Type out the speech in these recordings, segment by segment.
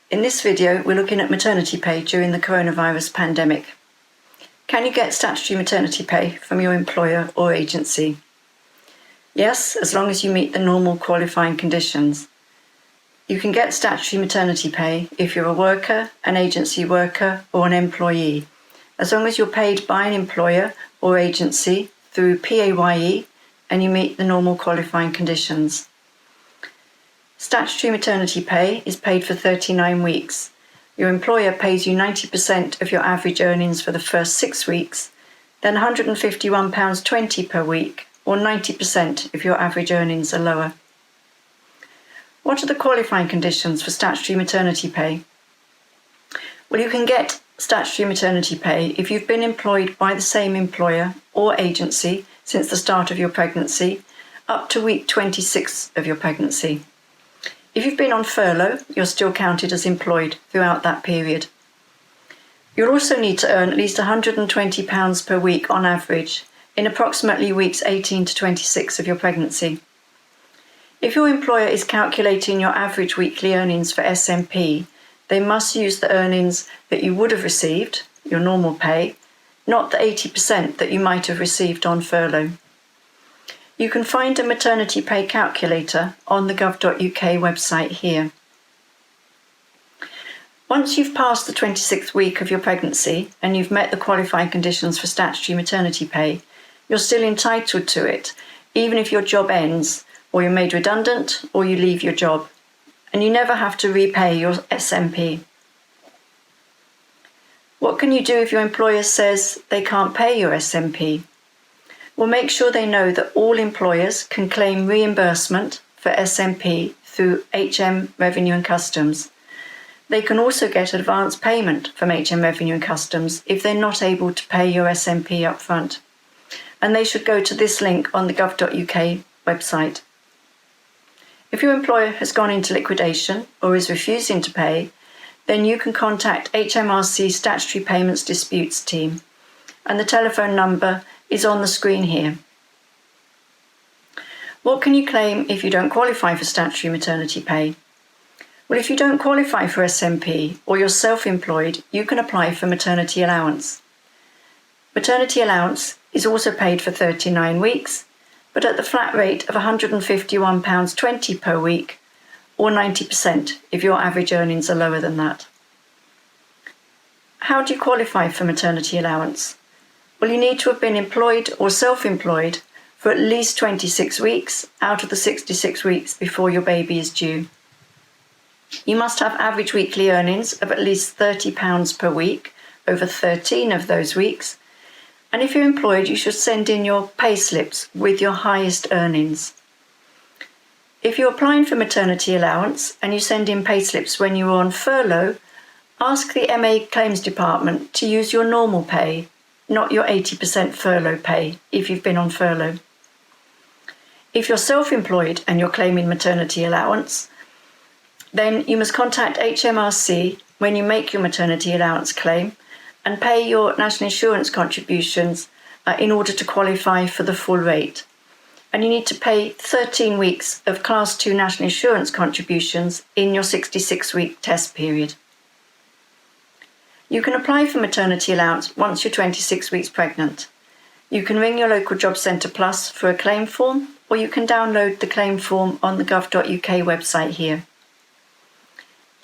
In this video, we're looking at maternity pay during the coronavirus pandemic. Can you get statutory maternity pay from your employer or agency? Yes, as long as you meet the normal qualifying conditions. You can get statutory maternity pay if you're a worker, an agency worker, or an employee, as long as you're paid by an employer or agency through PAYE and you meet the normal qualifying conditions. Statutory maternity pay is paid for 39 weeks. Your employer pays you 90% of your average earnings for the first 6 weeks, then £151.20 per week, or 90% if your average earnings are lower. What are the qualifying conditions for statutory maternity pay? Well, you can get statutory maternity pay if you've been employed by the same employer or agency since the start of your pregnancy, up to week 26 of your pregnancy. If you've been on furlough, you're still counted as employed throughout that period. You'll also need to earn at least £120 per week on average in approximately weeks 18 to 26 of your pregnancy. If your employer is calculating your average weekly earnings for SMP, they must use the earnings that you would have received, your normal pay, not the 80% that you might have received on furlough. You can find a maternity pay calculator on the gov.uk website here. Once you've passed the 26th week of your pregnancy and you've met the qualifying conditions for statutory maternity pay, you're still entitled to it, even if your job ends, or you're made redundant, or you leave your job, and you never have to repay your SMP. What can you do if your employer says they can't pay your SMP? Well, make sure they know that all employers can claim reimbursement for SMP through HM Revenue and Customs. They can also get advance payment from HM Revenue and Customs if they're not able to pay your SMP upfront. And they should go to this link on the gov.uk website. If your employer has gone into liquidation or is refusing to pay, then you can contact HMRC Statutory Payments Disputes Team, and the telephone number is on the screen here. What can you claim if you don't qualify for statutory maternity pay? Well, if you don't qualify for SMP or you're self-employed, you can apply for maternity allowance. Maternity allowance is also paid for 39 weeks, but at the flat rate of £151.20 per week, or 90% if your average earnings are lower than that. How do you qualify for maternity allowance? Well, you need to have been employed or self-employed for at least 26 weeks out of the 66 weeks before your baby is due. You must have average weekly earnings of at least £30 per week over 13 of those weeks. And if you're employed, you should send in your pay slips with your highest earnings. If you're applying for maternity allowance and you send in pay slips when you're on furlough, ask the MA Claims Department to use your normal pay, not your 80% furlough pay if you've been on furlough. If you're self-employed and you're claiming maternity allowance, then you must contact HMRC when you make your maternity allowance claim and pay your national insurance contributions in order to qualify for the full rate. And you need to pay 13 weeks of Class 2 national insurance contributions in your 66-week test period. You can apply for maternity allowance once you're 26 weeks pregnant. You can ring your local Job Centre Plus for a claim form, or you can download the claim form on the gov.uk website here.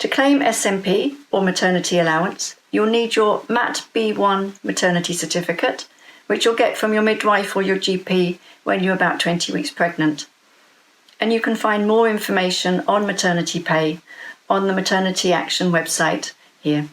To claim SMP or maternity allowance, you'll need your MAT B1 maternity certificate, which you'll get from your midwife or your GP when you're about 20 weeks pregnant. And you can find more information on maternity pay on the Maternity Action website here.